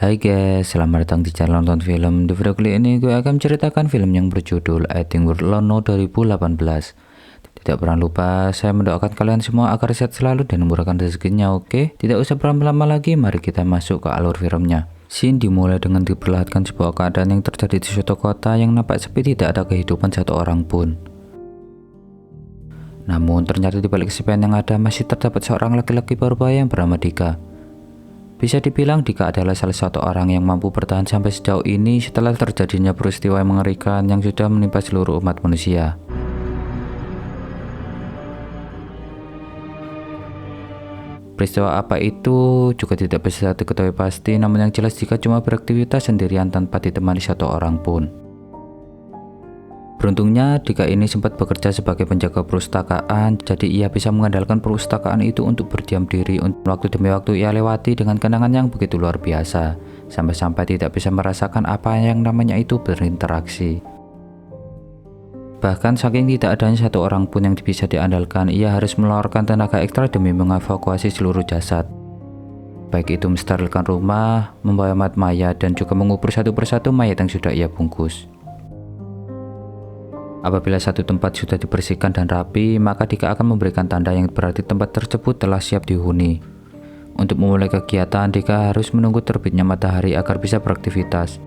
Hai guys, selamat datang di channel nonton film. Di video kali ini gue akan menceritakan film yang berjudul I Think We're Alone 2018. Tidak pernah lupa, saya mendoakan kalian semua agar sehat selalu dan memurahkan rezekinya, oke? Tidak usah berlama-lama lagi, mari kita masuk ke alur filmnya. Scene dimulai dengan diperlihatkan sebuah keadaan yang terjadi di suatu kota yang nampak sepi, tidak ada kehidupan satu orang pun. Namun ternyata di balik kesepian yang ada masih terdapat seorang laki-laki berbahaya yang bernama Dika. Bisa dibilang Dika adalah salah satu orang yang mampu bertahan sampai sejauh ini setelah terjadinya peristiwa yang mengerikan yang sudah menimpa seluruh umat manusia. Peristiwa apa itu juga tidak bisa diketahui pasti, namun yang jelas Dika cuma beraktivitas sendirian tanpa ditemani satu orang pun. Beruntungnya Dika ini sempat bekerja sebagai penjaga perpustakaan, jadi ia bisa mengandalkan perpustakaan itu untuk berdiam diri. Untuk waktu demi waktu ia lewati dengan kenangan yang begitu luar biasa, sampai-sampai tidak bisa merasakan apa yang namanya itu berinteraksi. Bahkan saking tidak adanya satu orang pun yang bisa diandalkan, ia harus mengeluarkan tenaga ekstra demi mengevakuasi seluruh jasad. Baik itu mensterilkan rumah, membawa mayat, dan juga mengubur satu persatu mayat yang sudah ia bungkus. Apabila satu tempat sudah dibersihkan dan rapi, maka Dika akan memberikan tanda yang berarti tempat tersebut telah siap dihuni. Untuk memulai kegiatan, Dika harus menunggu terbitnya matahari agar bisa beraktivitas.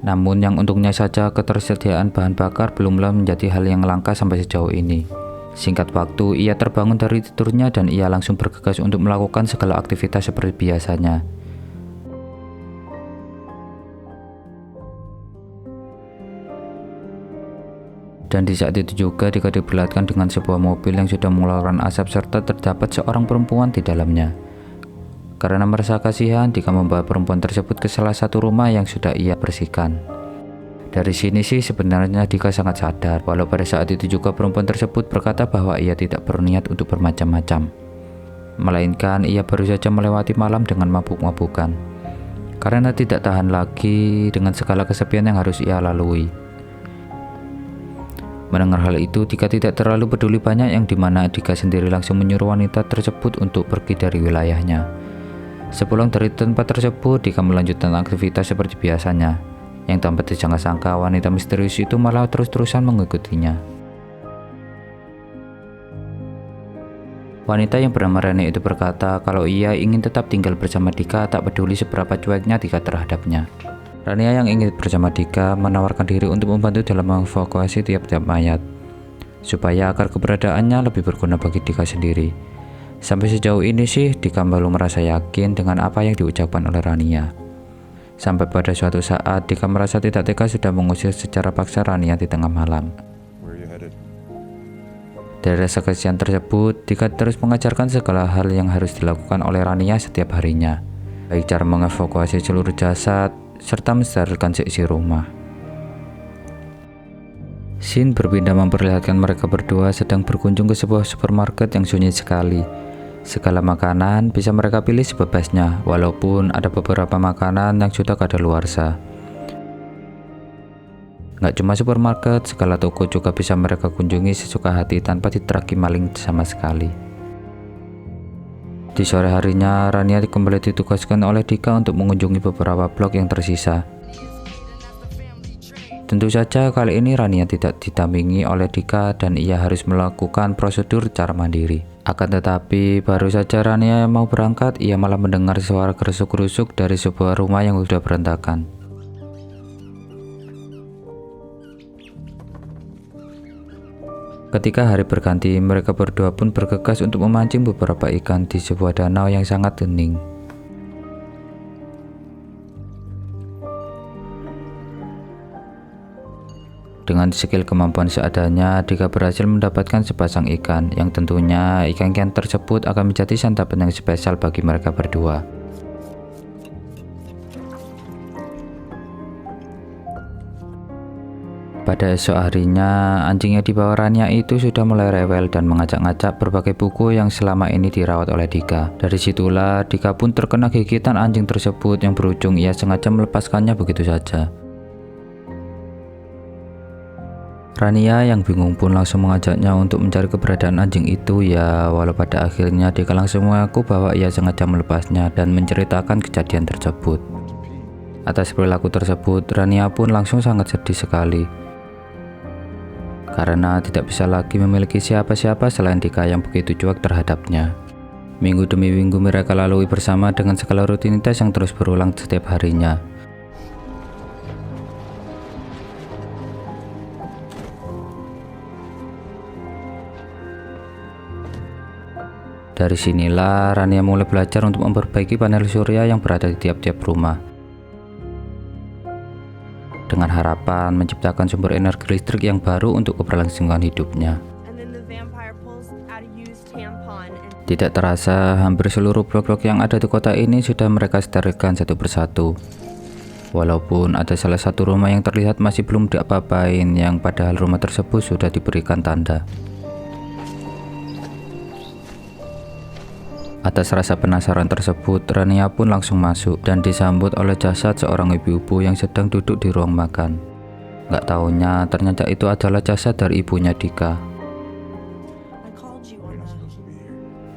Namun yang untungnya saja ketersediaan bahan bakar belumlah menjadi hal yang langka sampai sejauh ini. Singkat waktu, ia terbangun dari tidurnya dan ia langsung bergegas untuk melakukan segala aktivitas seperti biasanya. Dan di saat itu juga Dika diperlihatkan dengan sebuah mobil yang sudah mengeluarkan asap serta terdapat seorang perempuan di dalamnya. Karena merasa kasihan, Dika membawa perempuan tersebut ke salah satu rumah yang sudah ia bersihkan. Dari sini sih sebenarnya Dika sangat sadar, walau pada saat itu juga perempuan tersebut berkata bahwa ia tidak berniat untuk bermacam-macam. Melainkan ia baru saja melewati malam dengan mabuk-mabukan. Karena tidak tahan lagi dengan segala kesepian yang harus ia lalui. Mendengar hal itu, Dika tidak terlalu peduli banyak, yang dimana Dika sendiri langsung menyuruh wanita tersebut untuk pergi dari wilayahnya. Sepulang dari tempat tersebut, Dika melanjutkan aktivitas seperti biasanya. Yang tanpa disangka-sangka, wanita misterius itu malah terus-terusan mengikutinya. Wanita yang bernama Rene itu berkata kalau ia ingin tetap tinggal bersama Dika, tak peduli seberapa cueknya Dika terhadapnya. Rania yang ingin bersama Dika menawarkan diri untuk membantu dalam mengevakuasi tiap-tiap mayat, supaya agar keberadaannya lebih berguna bagi Dika sendiri. Sampai sejauh ini sih Dika belum merasa yakin dengan apa yang diucapkan oleh Rania. Sampai pada suatu saat Dika merasa tidak tega sudah mengusir secara paksa Rania di tengah malam. Dari rasa kasihan tersebut, Dika terus mengajarkan segala hal yang harus dilakukan oleh Rania setiap harinya, baik cara mengevakuasi seluruh jasad serta mensterilkan seisi rumah. Scene berpindah memperlihatkan mereka berdua sedang berkunjung ke sebuah supermarket yang sunyi sekali. Segala makanan bisa mereka pilih sebebasnya, walaupun ada beberapa makanan yang sudah kadaluarsa. Gak cuma supermarket, segala toko juga bisa mereka kunjungi sesuka hati tanpa diteraki maling sama sekali. Di sore harinya, Rania kembali ditugaskan oleh Dika untuk mengunjungi beberapa blok yang tersisa. Tentu saja kali ini Rania tidak didampingi oleh Dika dan ia harus melakukan prosedur secara mandiri. Akan tetapi, baru saja Rania mau berangkat, ia malah mendengar suara gerusuk-gerusuk dari sebuah rumah yang sudah berantakan. Ketika hari berganti, mereka berdua pun bergegas untuk memancing beberapa ikan di sebuah danau yang sangat hening. Dengan skill kemampuan seadanya, Dika berhasil mendapatkan sepasang ikan, yang tentunya ikan-ikan tersebut akan menjadi santapan yang spesial bagi mereka berdua. Pada esok harinya, anjing yang dibawa Rania itu sudah mulai rewel dan mengacak-ngacak berbagai buku yang selama ini dirawat oleh Dika. Dari situlah Dika pun terkena gigitan anjing tersebut yang berujung ia sengaja melepaskannya begitu saja. Rania yang bingung pun langsung mengajaknya untuk mencari keberadaan anjing itu, ya walau pada akhirnya Dika langsung mengaku bahwa ia sengaja melepasnya dan menceritakan kejadian tersebut. Atas perilaku tersebut, Rania pun langsung sangat sedih sekali. Karena tidak bisa lagi memiliki siapa-siapa selain Dika yang begitu cuek terhadapnya. Minggu demi minggu mereka lalui bersama dengan segala rutinitas yang terus berulang setiap harinya. Dari sinilah Rania mulai belajar untuk memperbaiki panel surya yang berada di tiap-tiap rumah, dengan harapan menciptakan sumber energi listrik yang baru untuk keberlangsungan hidupnya. Tidak terasa, hampir seluruh blok-blok yang ada di kota ini sudah mereka sterilkan satu persatu. Walaupun ada salah satu rumah yang terlihat masih belum diapa-apain, yang padahal rumah tersebut sudah diberikan tanda. Atas rasa penasaran tersebut, Rania pun langsung masuk dan disambut oleh jasad seorang ibu-ibu yang sedang duduk di ruang makan. Gak taunya ternyata itu adalah jasad dari ibunya Dika.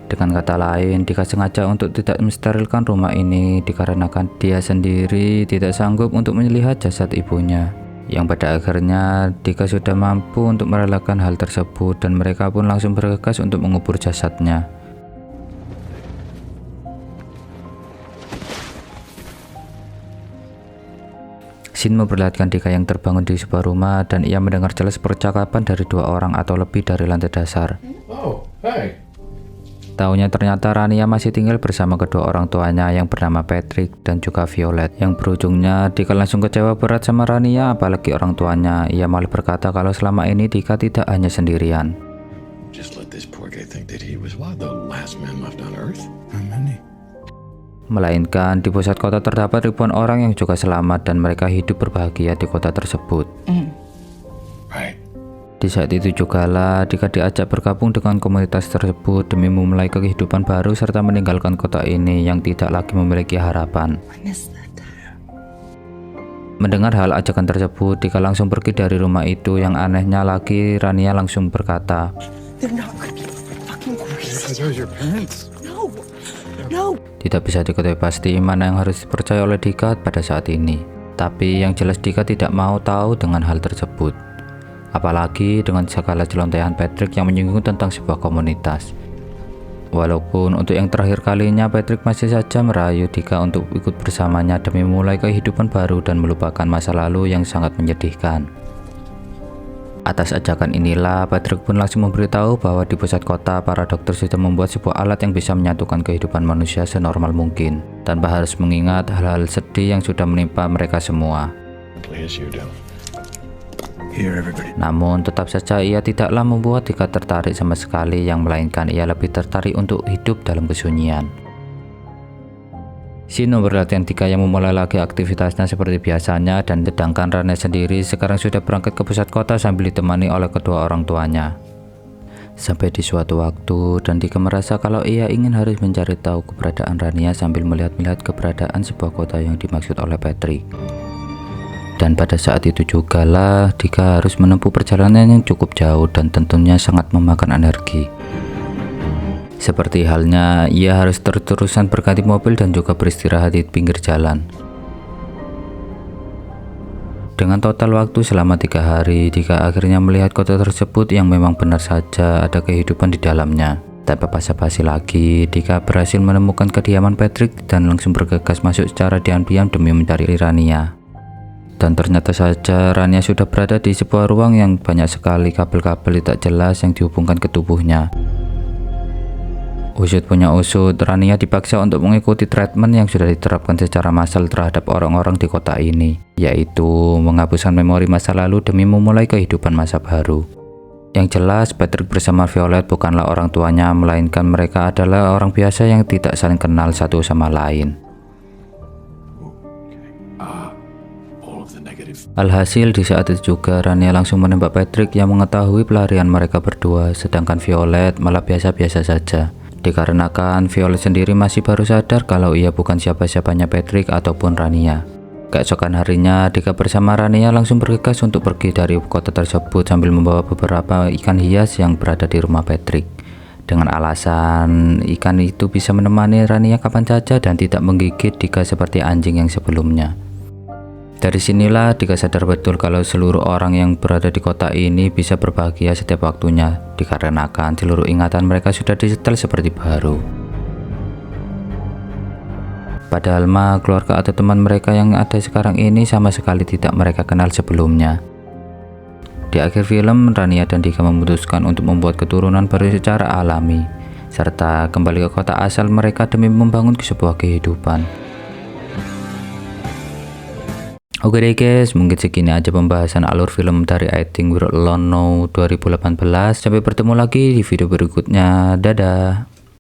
Dengan kata lain, Dika sengaja untuk tidak mensterilkan rumah ini dikarenakan dia sendiri tidak sanggup untuk melihat jasad ibunya. Yang pada akhirnya Dika sudah mampu untuk merelakan hal tersebut dan mereka pun langsung bergegas untuk mengubur jasadnya. Scene memperlihatkan Dika yang terbangun di sebuah rumah dan ia mendengar jelas percakapan dari dua orang atau lebih dari lantai dasar. Oh, hey. Taunya ternyata Rania masih tinggal bersama kedua orang tuanya yang bernama Patrick dan juga Violet. Yang berujungnya Dika langsung kecewa berat sama Rania, apalagi orang tuanya. Ia malah berkata kalau selama ini Dika tidak hanya sendirian. Just let this poor guy think that he was one of the last men left on Earth. How many? Melainkan di pusat kota terdapat ribuan orang yang juga selamat dan mereka hidup berbahagia di kota tersebut. Right. Di saat itu jugalah Dika diajak bergabung dengan komunitas tersebut demi memulai kehidupan baru serta meninggalkan kota ini yang tidak lagi memiliki harapan. Mendengar hal ajakan tersebut, Dika langsung pergi dari rumah itu. Yang anehnya lagi, Rania langsung berkata, Those your parents? No. tidak bisa diketahui pasti mana yang harus dipercaya oleh Dika pada saat ini. Tapi yang jelas Dika tidak mau tahu dengan hal tersebut. Apalagi dengan segala celontehan Patrick yang menyinggung tentang sebuah komunitas. Walaupun untuk yang terakhir kalinya Patrick masih saja merayu Dika untuk ikut bersamanya demi memulai kehidupan baru dan melupakan masa lalu yang sangat menyedihkan. Atas ajakan inilah, Patrick pun langsung memberitahu bahwa di pusat kota para dokter sudah membuat sebuah alat yang bisa menyatukan kehidupan manusia senormal mungkin, tanpa harus mengingat hal-hal sedih yang sudah menimpa mereka semua. Please, you don't. Here, everybody. Namun tetap saja ia tidaklah membuat Dika tertarik sama sekali, yang melainkan ia lebih tertarik untuk hidup dalam kesunyian. Scene memperlihatkan Dika yang memulai lagi aktivitasnya seperti biasanya, dan sedangkan Rania sendiri sekarang sudah berangkat ke pusat kota sambil ditemani oleh kedua orang tuanya. Sampai di suatu waktu, dan Dika merasa kalau ia ingin harus mencari tahu keberadaan Rania sambil melihat-lihat keberadaan sebuah kota yang dimaksud oleh Patrick. Dan pada saat itu jugalah Dika harus menempuh perjalanan yang cukup jauh dan tentunya sangat memakan energi. Seperti halnya ia harus terus-terusan berganti mobil dan juga beristirahat di pinggir jalan. Dengan total waktu selama 3 hari, Dika akhirnya melihat kota tersebut yang memang benar saja ada kehidupan di dalamnya. Tanpa basa-basi lagi, Dika berhasil menemukan kediaman Patrick dan langsung bergegas masuk secara diam-diam demi mencari Rania. Dan ternyata saja Rania sudah berada di sebuah ruang yang banyak sekali kabel-kabel tidak jelas yang dihubungkan ke tubuhnya. Usut punya usut, Rania dipaksa untuk mengikuti treatment yang sudah diterapkan secara massal terhadap orang-orang di kota ini, yaitu menghapuskan memori masa lalu demi memulai kehidupan masa baru. Yang jelas, Patrick bersama Violet bukanlah orang tuanya, melainkan mereka adalah orang biasa yang tidak saling kenal satu sama lain. Alhasil di saat itu juga Rania langsung menembak Patrick yang mengetahui pelarian mereka berdua, sedangkan Violet malah biasa-biasa saja. Dikarenakan Violet sendiri masih baru sadar kalau ia bukan siapa-siapanya Patrick ataupun Rania. Keesokan harinya, Dika bersama Rania langsung bergegas untuk pergi dari kota tersebut sambil membawa beberapa ikan hias yang berada di rumah Patrick. Dengan alasan ikan itu bisa menemani Rania kapan saja dan tidak menggigit Dika seperti anjing yang sebelumnya. Dari sinilah Dika sadar betul kalau seluruh orang yang berada di kota ini bisa berbahagia setiap waktunya, dikarenakan seluruh ingatan mereka sudah disetel seperti baru. Padahal mah keluarga atau teman mereka yang ada sekarang ini sama sekali tidak mereka kenal sebelumnya. Di akhir film, Rania dan Dika memutuskan untuk membuat keturunan baru secara alami, serta kembali ke kota asal mereka demi membangun sebuah kehidupan. Oke deh guys, mungkin segini aja pembahasan alur film dari I Think We're Alone Now 2018. Sampai bertemu lagi di video berikutnya. Dadah.